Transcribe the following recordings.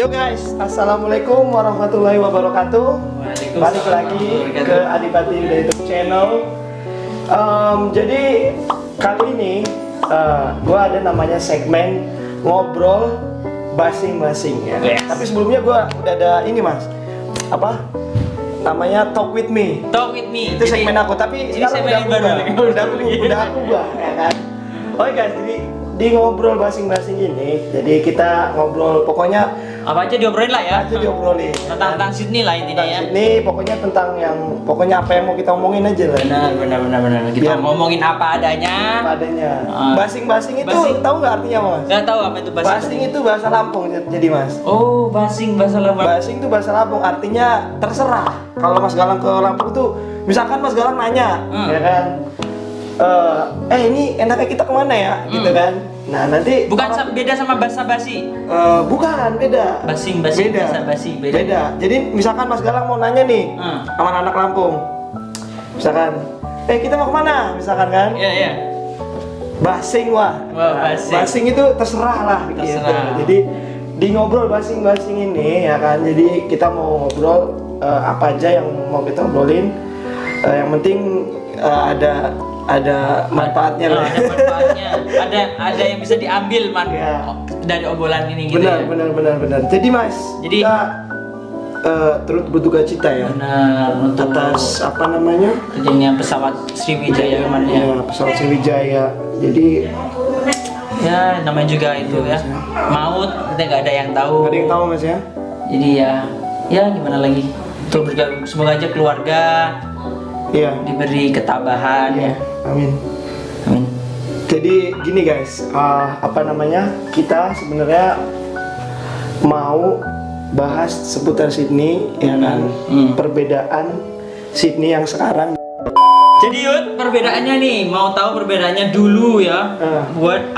Yo guys, assalamualaikum warahmatullahi wabarakatuh. Balik lagi ke Adipati YouTube channel. Jadi kali ini gue ada namanya segmen ngobrol basing-basing ya. Yes. Tapi sebelumnya gue udah ada ini mas, apa namanya talk with me. Talk with me. Itu segmen aku, tapi sekarang udah aku gua, ya kan. Oke guys, jadi di ngobrol basing-basing ini, jadi kita ngobrol pokoknya Apa aja diobrolin lah ya. aja diobrolin Tentang Sydney lah intinya ya. ini pokoknya tentang pokoknya apa yang mau kita omongin aja lah. Benar. Kita Biar- ngomongin apa adanya. Apa adanya. Ah. Basing-basing itu Basing. tahu nggak artinya mas? Gak tahu apa itu basing. Basing itu bahasa Lampung jadi mas. Oh, basing bahasa Lampung. Basing itu bahasa Lampung artinya terserah. Kalau Mas Galang ke Lampung tuh, misalkan Mas Galang nanya, ya kan, ini enaknya kita kemana ya, gitu kan? Nah nanti Bukan beda sama bahasa basi. bukan beda. Basing Beda. bahasa basi beda. Jadi misalkan Mas Galang mau nanya nih sama anak Lampung, misalkan, kita mau kemana? Misalkan kan? Iya. Basing wah. Wah, basing. Basing itu terserah lah. Terserah. Gitu. Jadi di ngobrol basing-basing ini ya kan. Jadi kita mau ngobrol apa aja yang mau kita obrolin. Yang penting ada manfaatnya lah. Ada manfaatnya. ada yang bisa diambil Iya. dari obrolan ini gitu Benar, ya. benar. Jadi Mas, Jadi- kita turut berduka cita ya Benar, untuk atas apa namanya? terjadinya pesawat Sriwijaya kemarin ya. Ya, pesawat Sriwijaya. Jadi Ya, namanya juga itu ya. Maut, kita nggak ada yang tahu. ada yang tahu Mas ya? Jadi ya gimana lagi? Semoga aja keluarga Iya. diberi ketabahan Iya. ya. Amin. Amin. Jadi gini guys, apa namanya, kita sebenarnya mau bahas seputar Sydney ya kan, perbedaan Sydney yang sekarang. Jadi Yud, perbedaannya nih, mau tahu perbedaannya dulu ya. Buat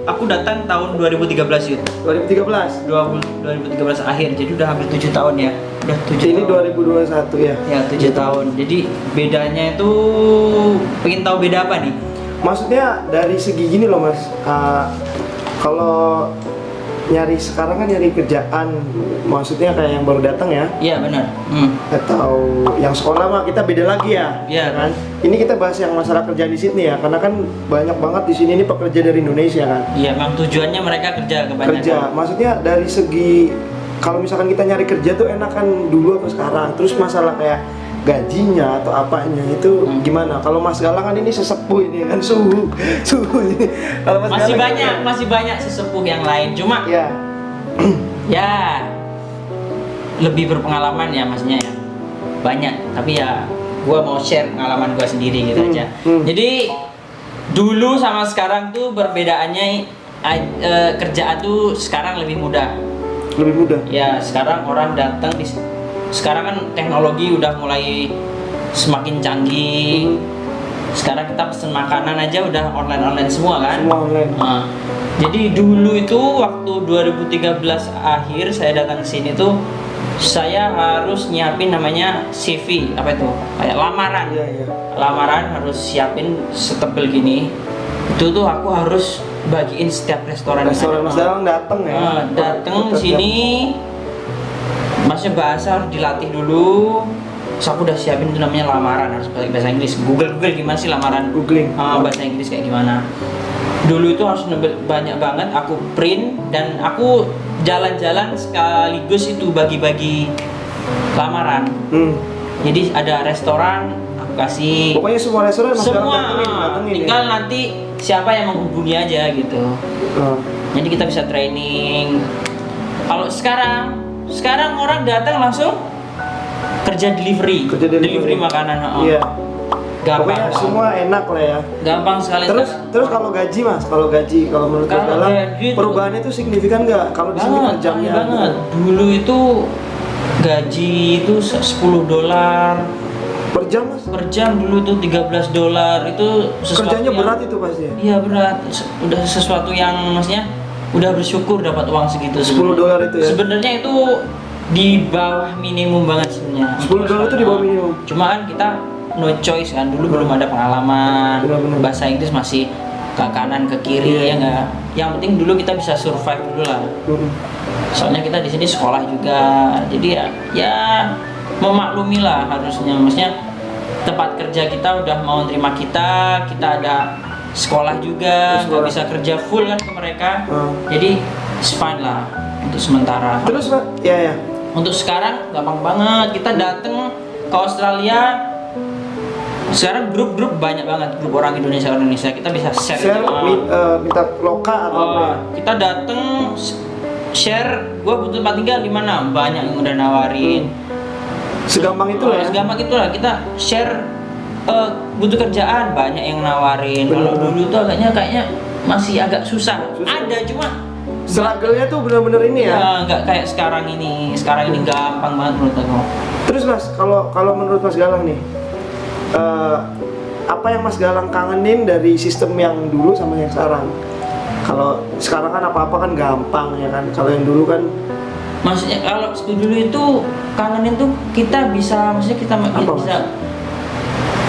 aku datang tahun 2013 Yud. 2013. 2013 akhir, jadi udah hampir 7 tahun ya. Udah 7 Ini tahun. 2021 ya. Ya 7 tahun. Jadi bedanya itu, pengen tahu beda apa nih? Maksudnya dari segi gini loh mas, kalau nyari sekarang kan nyari kerjaan, maksudnya kayak yang baru datang ya, Iya benar. atau yang sekolah mah kita beda lagi ya. Iya. Kan? Ini kita bahas yang masalah kerjaan di Sydney ya, karena kan banyak banget di sini ini pekerja dari Indonesia kan. Iya, memang tujuannya mereka kerja kebanyakan. Kerja, maksudnya dari segi kalau misalkan kita nyari kerja tuh enakan dulu apa sekarang, terus masalah kayak gajinya atau apanya itu gimana? Kalau Mas Galang kan ini sesepuh ini kan suhu ini. Kalau Mas Masih Galang banyak, masih banyak sesepuh yang lain. Cuma ya. ya lebih berpengalaman ya maksudnya ya. Banyak, tapi ya gua mau share pengalaman gua sendiri gitu aja. Jadi dulu sama sekarang tuh perbedaannya kerjaan tuh sekarang lebih mudah. Lebih mudah. Ya sekarang orang datang sekarang kan teknologi udah mulai semakin canggih. Sekarang kita pesen makanan aja udah online semua kan. Semua online. Nah, jadi dulu itu waktu 2013 akhir saya datang ke sini tuh saya harus nyiapin namanya CV, apa itu? Kayak lamaran. Iya. Lamaran harus siapin setebel gini. Itu tuh aku harus bagiin setiap restoran. Restoran Mas Galang datang ya. Datang sini, masnya bahasa harus dilatih dulu. Terus aku udah siapin itu namanya lamaran, harus pakai bahasa Inggris. Google gimana sih lamaran? Googling. Bahasa Inggris kayak gimana? Dulu itu harus banyak banget aku print dan aku jalan-jalan sekaligus itu bagi-bagi lamaran. Jadi ada restoran, aku kasih Pokoknya semua restoran Mas Galang semua, datengin tinggal ya. nanti siapa yang menghubungi aja gitu. Jadi kita bisa training. Kalau sekarang orang datang langsung kerja delivery. Kerja delivery. makanan. Iya. Gampang. Pokoknya semua enak lah ya. Gampang sekali. Terus kalau gaji mas, kalau menurut Mas Kalau Galang gaji itu- perubahannya itu signifikan nggak? Kalau di sini per jamnya? banget. Dulu itu gaji itu $10 Per jam mas? per jam, dulu tuh $13 itu sesuatu Kerjanya yang- berat itu pasti ya? Iya berat, udah sesuatu yang maksudnya udah bersyukur dapat uang segitu. $10 itu ya? Sebenarnya itu di bawah minimum banget sebenarnya. $10 itu di bawah minimum. Cuma kan kita no choice kan, dulu belum ada pengalaman. Benar-benar. Bahasa Inggris masih ke kanan ke kiri, ya nggak. Yang penting dulu kita bisa survive dulu lah. Soalnya kita di sini sekolah juga, jadi ya memaklumi lah harusnya. Maksudnya tempat kerja kita udah mau terima kita ada sekolah juga, nggak bisa kerja full kan ke mereka. Jadi it's fine lah untuk sementara. Terus Pak, ya. Untuk sekarang gampang banget, kita datang ke Australia. Sekarang grup-grup banyak banget, grup orang Indonesia kita bisa share minta loka atau apa ya? Kita datang share, gua butuh tempat tinggal di mana, banyak yang udah nawarin. Segampang itu lah ya? Segampang itulah, kita share butuh kerjaan, banyak yang nawarin. Kalau dulu tuh kayaknya masih agak susah. Ada cuma struggle-nya tuh bener-bener ini ya? Nggak kayak sekarang ini gampang banget menurut aku. Terus Mas, kalau menurut Mas Galang nih, apa yang Mas Galang kangenin dari sistem yang dulu sama yang sekarang? Kalau sekarang kan apa-apa kan gampang ya kan, kalau yang dulu kan. Maksudnya kalau dulu itu kangenin tuh kita bisa, maksudnya kita bisa.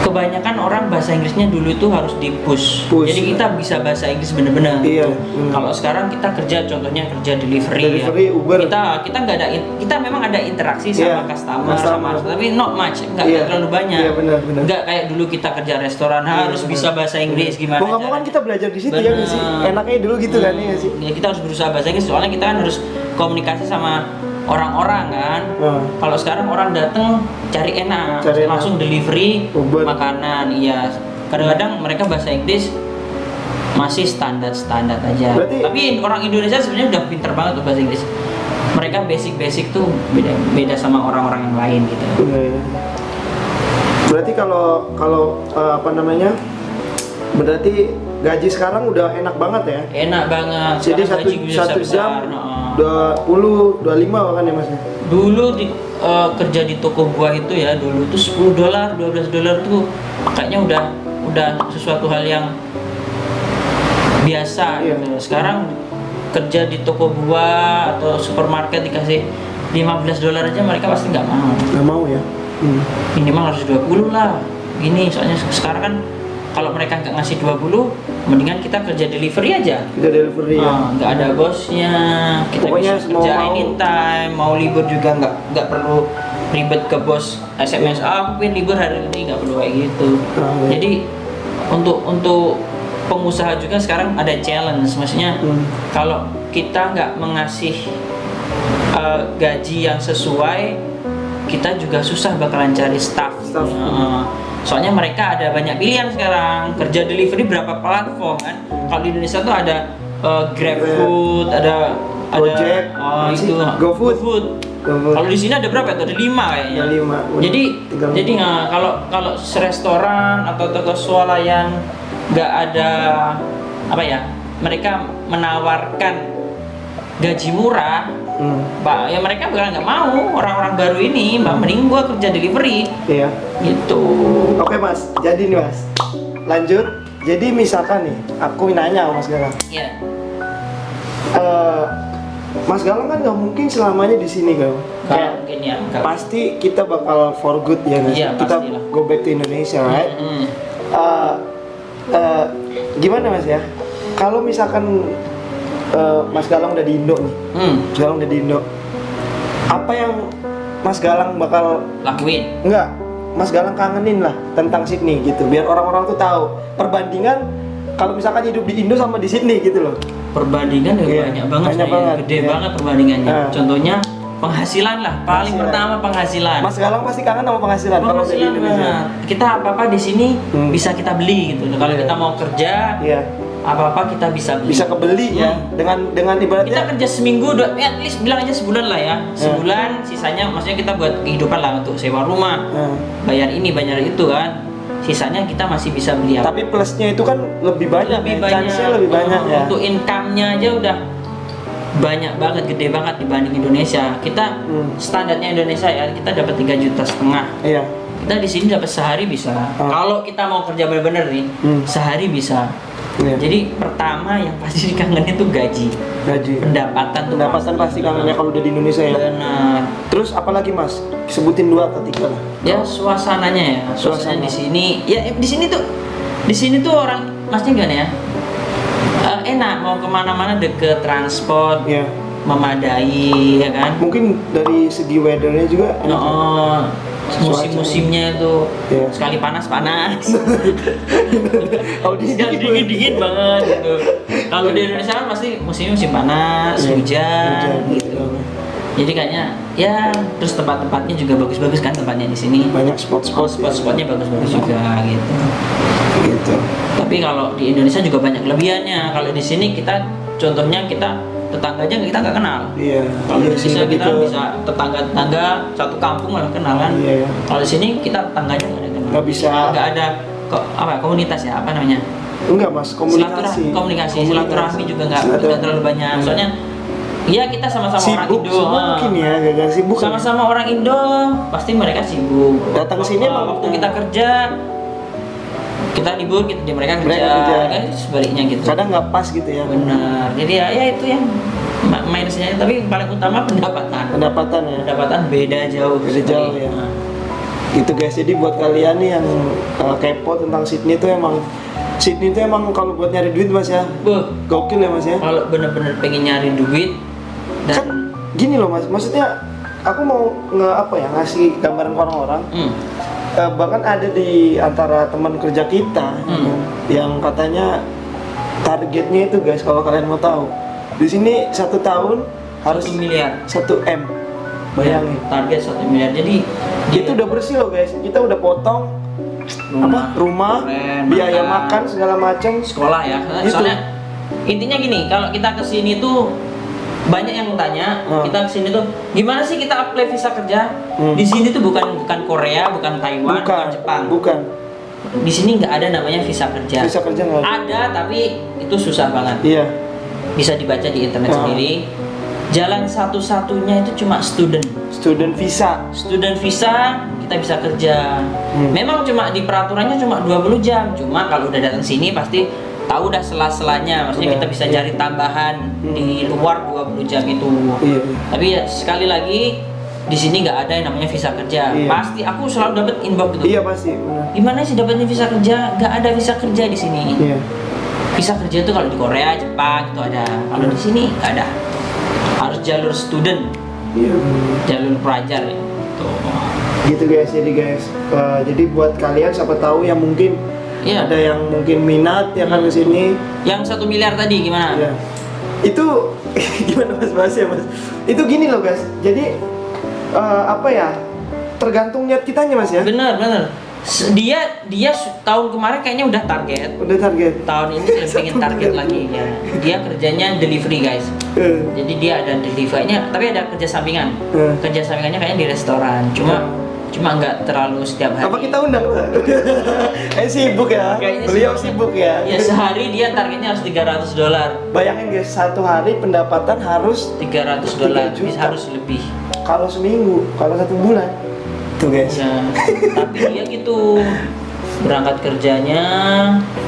Kebanyakan orang bahasa Inggrisnya dulu itu harus di-push. Jadi kita bisa bahasa Inggris bener-bener. Iya. Kalau sekarang kita kerja, contohnya kerja delivery ya. Uber. Kita nggak ada, kita memang ada interaksi sama customer, tapi not much, nggak terlalu banyak. Iya, benar. Nggak kayak dulu kita kerja restoran harus bisa bahasa Inggris gimana. Mau ngomong kan kita belajar di situ ya sih. Enaknya dulu gitu kan ya sih. Ya, kita harus berusaha bahasa Inggris, soalnya kita kan harus komunikasi sama orang-orang kan. Kalau sekarang orang datang cari enak, langsung delivery Uber. makanan. Iya, kadang-kadang mereka bahasa Inggris masih standar aja. Tapi orang Indonesia sebenarnya udah pinter banget tuh bahasa Inggris. Mereka basic tuh beda sama orang-orang yang lain gitu. Berarti kalau apa namanya? Berarti gaji sekarang udah enak banget ya? Enak banget. Jadi satu jam 20, 25 bahkan ya Mas? Dulu kerja di toko buah itu ya, dulu tuh $10, $12 tuh kayaknya udah sesuatu hal yang biasa gitu. Sekarang kerja di toko buah atau supermarket dikasih $15 aja mereka pasti nggak mau. Nggak mau ya? Minimal harus 20 lah. Gini soalnya sekarang kan kalau mereka nggak ngasih 20, mendingan kita kerja delivery aja. Kita delivery ya. Nggak ada bosnya, kita pokoknya bisa kerja anytime, mau libur juga nggak perlu ribet ke bos SMS. Aku pengen libur hari ini, nggak perlu kayak gitu. Jadi untuk pengusaha juga sekarang ada challenge, maksudnya kalau kita nggak mengasih gaji yang sesuai, kita juga susah bakalan cari staff. Soalnya mereka ada banyak pilihan sekarang, kerja delivery berapa platform kan. Kalau di Indonesia tuh ada GrabFood, ada Gojek, itu GoFood. Kalau di sini ada berapa? Ada 5 kayaknya. Ada 5. Jadi kalau restoran atau toko swalayan nggak ada apa ya, mereka menawarkan gaji murah, Pak, ya mereka bakal nggak mau. Orang-orang baru ini, mending gua kerja delivery. Iya. Gitu. Oke Mas, jadi nih Mas, lanjut. Jadi misalkan nih, aku nanya sama Mas Galang. Iya. Mas Galang kan nggak mungkin selamanya di sini kan? Nggak mungkin ya. Pasti kita bakal for good ya nggak sih? Iya, Kita pastilah. go back to Indonesia, right? Gimana Mas ya? Kalau misalkan Mas Galang udah di Indo nih, Mas Galang udah di Indo, apa yang Mas Galang bakal lakuin? Enggak, Mas Galang kangenin lah tentang Sydney gitu, biar orang-orang tuh tahu perbandingan kalau misalkan hidup di Indo sama di Sydney gitu loh. Perbandingan banyak banget, gede banget perbandingannya. Contohnya penghasilan lah, paling pertama penghasilan. Mas Galang pasti kangen sama penghasilan kalau di Indonesia. Kita apa-apa di sini bisa kita beli gitu. Kalau kita mau kerja, apa-apa kita bisa beli. Bisa kebeli ya, dengan ibaratnya kita kerja seminggu, at least bilang aja sebulan lah ya. Sebulan, sisanya maksudnya kita buat kehidupan lah, untuk sewa rumah, bayar ini, bayar itu kan. Sisanya kita masih bisa beli apa. Tapi plusnya itu kan lebih banyak, chance-nya lebih banyak ya. Untuk income-nya aja udah banyak banget, gede banget dibanding Indonesia. Kita standarnya Indonesia ya, kita dapat 3,5 juta. Iya. Kita di sini dapat sehari bisa. Kalau kita mau kerja bener-bener nih, sehari bisa. Jadi pertama yang pasti dikangenin itu gaji. Pendapatan pasti kangennya kalau udah di Indonesia ya. Benar. Terus apalagi Mas? Sebutin 2 atau 3 lah. Ya suasananya ya. Suasana di sini ya di sini tuh orang Masnya gimana ya? enak, mau kemana-mana deket, transport Iya. memadai, ya kan. Mungkin dari segi weathernya juga enak. Oh, musim-musimnya itu Iya. sekali panas-panas, Oh, di sekali sini dingin-dingin banget gitu. Kalau di Indonesia kan pasti musimnya musim panas, Iya. hujan, Hujan, gitu. Jadi kayaknya ya, terus tempat-tempatnya juga bagus-bagus kan tempatnya di sini. banyak spot-spot Spot-spotnya bagus-bagus juga gitu. gitu. Tapi kalau di Indonesia juga banyak kelebihannya. Kalau di sini kita, contohnya kita tetangganya kita nggak kenal. Iya. Kalau di sih, Indonesia lebih kita ke- bisa tetangga-tetangga satu kampung malah kenal kan. Iya, iya. Kalau di sini kita tetangganya nggak ada kenal. Nggak bisa. Nggak ada apa komunitas ya, apa namanya? Enggak mas, komunikasi. Komunikasi, silaturahmi juga nggak Silaturahmi. terlalu banyak. Iya. Soalnya ya kita sama-sama orang Sibuk Indo. semua mungkin ya, gagal sibuk. kan? Sama-sama orang Indo, pasti mereka sibuk. Datang ke sini emang- waktu kita kerja, kita libur, mereka kerja, Mereka kerja. kan sebaliknya gitu. Kadang nggak pas gitu ya. Benar. Jadi ya itu yang minusnya, tapi paling utama pendapatan. Pendapatan ya. Pendapatan beda jauh. Beda jauh, ya. Nah, Gitu guys, jadi buat kalian nih yang kepo tentang Sydney itu emang kalau buat nyari duit mas ya, Beuh, gokil ya mas ya. kalau bener-bener pengen nyari duit Kan dan gini loh mas, maksudnya aku mau ngasih gambaran ke orang-orang. Bahkan ada di antara teman kerja kita yang katanya targetnya itu guys, kalau kalian mau tahu, di sini 1 tahun harus 1 miliar. 1 M. Bayangin. Target 1 miliar. Jadi Itu udah bersih loh guys. Kita udah potong rumah, keren, biaya makan segala macam. sekolah ya. Itu. Soalnya intinya gini, kalau kita kesini tuh banyak yang tanya, kita kesini tuh gimana sih kita apply visa kerja? Di sini tuh bukan Korea, bukan Taiwan, bukan Jepang. Bukan. Di sini nggak ada namanya visa kerja. Visa kerja nggak ada. Ada, tapi itu susah banget. Iya. Bisa dibaca di internet sendiri. Jalan satu-satunya itu cuma student Student visa. kita bisa kerja. Memang cuma di peraturannya cuma 20 jam. Cuma kalau udah datang sini pasti tahu dah sela-selanya. Maksudnya Udah, kita bisa iya. cari tambahan di luar 20 jam itu. Iya. Tapi ya sekali lagi di sini nggak ada yang namanya visa kerja. Iya. Pasti aku selalu dapat inbox gitu. Iya pasti. Benar. Gimana sih dapatnya visa kerja? Nggak ada visa kerja di sini. Iya. Visa kerja itu kalau di Korea, Jepang itu ada. Kalau di sini nggak ada. Harus jalur student, Iya. jalur pelajar ya. Tuh. Gitu guys. Jadi buat kalian siapa tahu yang mungkin Iya. ada yang mungkin minat ya kan ke sini. Yang 1 miliar tadi gimana? Iya. Itu gimana mas bahasnya mas? Itu gini loh guys. Jadi tergantung niat kitanya mas ya. Bener. Dia tahun kemarin kayaknya udah target. Udah target. Tahun ini dia pengen target lagi ya. Dia kerjanya delivery guys. Jadi dia ada deliverynya, tapi ada kerja sampingan. Kerja sampingannya kayaknya di restoran. Cuma nggak terlalu setiap hari. Apa kita undang? Sibuk ya. Kayaknya Beliau sibuk ya. Ya sehari dia targetnya harus $300. Bayangin guys, 1 hari pendapatan harus $300 juta. harus lebih. kalau seminggu, kalau 1 bulan. Tuh guys. Ya, tapi dia gitu berangkat kerjanya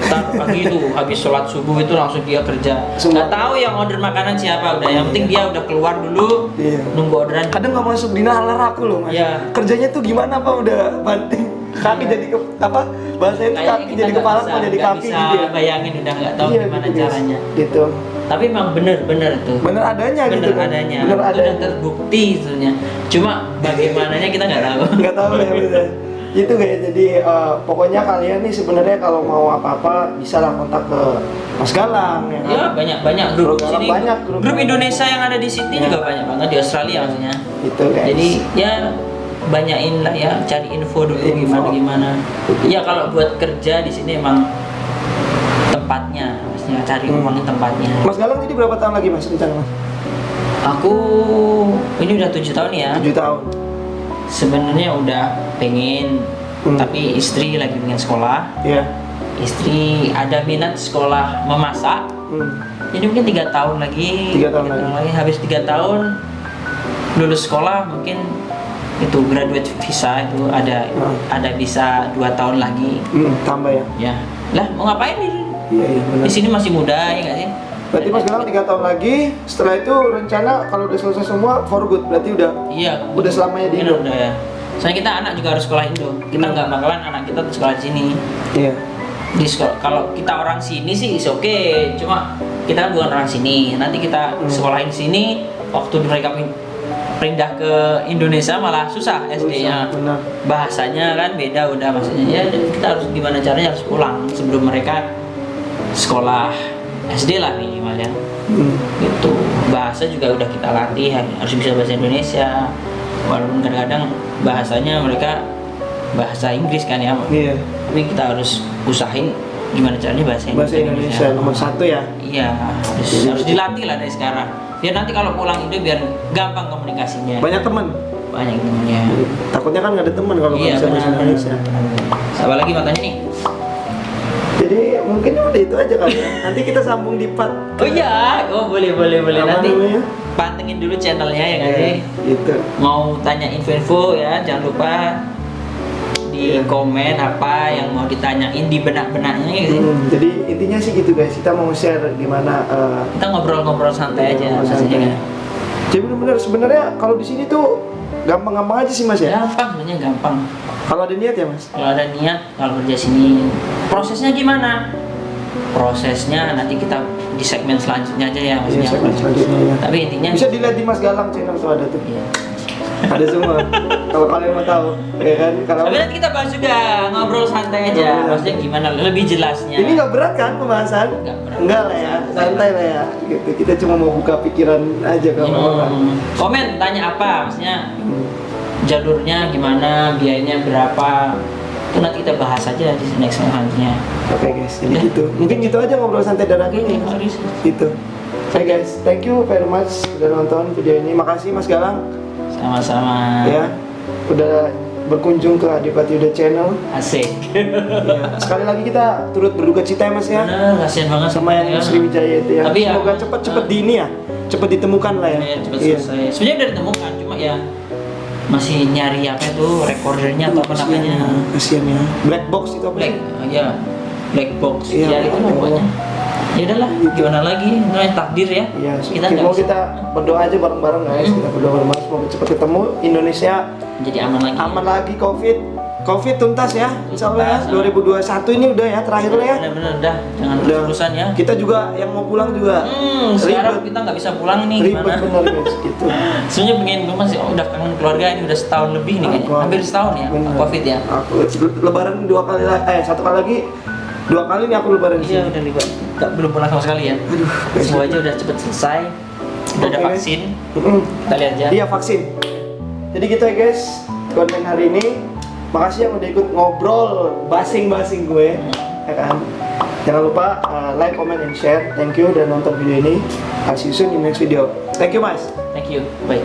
ntar pagi itu habis sholat subuh itu langsung dia kerja. Semua. Nggak tahu yang order makanan siapa, udah yang penting dia udah keluar dulu Iya. nunggu orderan. Kadang nggak masuk di nalar aku loh mas. Iya. Kerjanya tuh gimana pak, udah banting kaki jadi bahasanya tuh Kayaknya kaki kita jadi nggak kepala bisa- kok jadi nggak kaki bisa gitu ya. bayangin, udah nggak tahu Iya, gimana gitu, guys. caranya. Gitu. Tapi emang bener tuh. Bener adanya Bener gitu kan. adanya. Bener Itu udah adanya. terbukti sebenarnya. Cuma bagaimananya kita nggak tahu. Nggak tahu ya bener. Itu kayak jadi pokoknya kalian nih sebenarnya kalau mau apa-apa bisa lah kontak ke Mas Galang ya kan? Ya banyak grup di Galang sini. banyak Grup Indonesia yang ada di Sydney Ya. juga banyak banget, di Australia maksudnya. Gitu guys. Jadi ya banyakin lah ya, cari info dulu Info. gimana. Ya kalau buat kerja di sini emang tempatnya, maksudnya cari uangnya tempatnya. Mas Galang jadi berapa tahun lagi mas rencana mas? Aku ini udah 7 tahun ya. 7 tahun. Sebenarnya udah pengen, tapi istri lagi pengen sekolah. Iya. Istri ada minat sekolah memasak. Jadi mungkin 3 tahun lagi. 3 tahun 3 lagi. Habis 3 tahun lulus sekolah mungkin itu graduate visa itu ada bisa 2 tahun lagi. Tambah ya. Ya. Lah mau ngapain nih? Iya benar. Di sini masih muda ya nggak sih? Berarti Mas Galang 3 tahun lagi. Setelah itu rencana kalau udah selesai semua for good. Berarti Iya. udah selamanya di mungkin Indo. Udah ya. Soalnya kita anak juga harus sekolah Indo. Kita nggak bakalan anak kita tuh sekolah di sini. Iya. di sekolah. Kalau kita orang sini sih is oke, cuma kita kan bukan orang sini. Nanti kita sekolahin sini, waktu mereka pindah ke Indonesia malah susah SD-nya. Benar. Bahasanya kan beda udah, maksudnya ya kita harus gimana caranya harus pulang sebelum mereka sekolah SD lah minimal ya. Gitu. Bahasa juga udah kita latih, harus bisa bahasa Indonesia. Walaupun kadang-kadang bahasanya mereka bahasa Inggris kan ya. Iya. Tapi kita harus usahain gimana caranya bahasa Indonesia nomor 1 ya. Iya, harus dilatih lah dari sekarang. Biar nanti kalau pulang Indo biar gampang komunikasinya. Banyak teman. Banyak temennya. Takutnya kan nggak ada teman kalau nggak Iya, bisa bahasa Indonesia. Apa lagi matanya nih? Jadi mungkin udah itu aja kali ya. Nanti kita sambung di part. Oh iya, boleh. Apa Nanti namanya? pantengin dulu channelnya ya nggak sih? Gitu. Mau tanya info-info ya, jangan lupa di Iya. komen apa yang mau ditanyain di benak-benaknya gitu. Jadi intinya sih gitu guys, kita mau share gimana Kita ngobrol-ngobrol santai aja ngobrol maksudnya santai. kan. Jadi benar-benar sebenarnya kalau di sini tuh gampang-gampang aja sih Mas ya. Gampang sebenarnya gampang. Kalau ada niat ya Mas. Kalau ada niat, kalau kerja sini, prosesnya gimana? Prosesnya nanti kita di segmen selanjutnya aja ya Iya, maksudnya. segmen selanjutnya ya. Tapi intinya Bisa dilihat di Mas Galang channel tuh ada tuh. iya. Ada semua. Kalau kalian mau tahu, ya kan? Kalau Tapi nanti kita bahas juga, ngobrol santai aja. Iya. Maksudnya gimana lebih jelasnya. ini nggak berat kan pembahasan? Nggak berat. Enggak lah ya, santai lah ya. Gitu. Kita cuma mau buka pikiran aja ke orang. Komen tanya apa maksudnya, jalurnya gimana, biayanya berapa, itu nanti kita bahas aja di next selanjutnya. Oke guys, jadi Udah. gitu. Mungkin gitu aja ngobrol santai dan aku nih. Harus. Gitu. Oke guys, thank you very much udah nonton video ini. Makasih Mas Galang Sama-sama. ya udah berkunjung ke Adipati Uda channel. Asik. Ya. Sekali lagi kita turut berduka cita ya Mas ya. Bener, kasihan banget Sama yang ya. Sriwijaya itu ya. Tapi ya, Semoga cepet di ini ya. Cepet ditemukan lah ya. Ya, cepet Iya. selesai. Sebenarnya udah ditemukan, cuma ya masih nyari apa itu recordernya atau apa namanya. Kasian ya. Black box itu apa Black, sih? ya black box. Iya, Ya itu lah Allah. pokoknya. Ya udahlah, gimana lagi? Namanya takdir ya. Iya, Kita nggak mau bisa. kita berdoa aja bareng-bareng guys. Kita berdoa bareng-bareng semoga cepat ketemu. Indonesia Jadi aman lagi. aman lagi COVID tuntas ya. Insya Allah ya. Tuntas. 2021 ini udah ya terakhir lah ya. Bener-bener udah, jangan Udah. terus-terusan ya. Kita juga yang mau pulang juga Sekarang ribet. kita nggak bisa pulang nih Ribet gimana? bener guys gitu. Sebenarnya pengen gue masih udah kangen keluarga ini udah setahun lebih nih kayaknya. Aku- Hampir setahun ya, Bener. COVID ya. Aku lebaran 2 kali satu kali lagi 2 kali nih aku lebaran di Iya sini. udah libur, belum pulang sama sekali ya. Aduh, Semoga aja udah cepet selesai. Udah ada Oke, guys. vaksin. Mm-mm. Kita lihat aja. Iya vaksin. Jadi gitu ya guys konten hari ini. Makasih yang udah ikut ngobrol basing-basing gue, ya kan. Jangan lupa like, comment, and share. Thank you udah nonton video ini. I'll see you soon in next video. Thank you Mas. Thank you. Bye.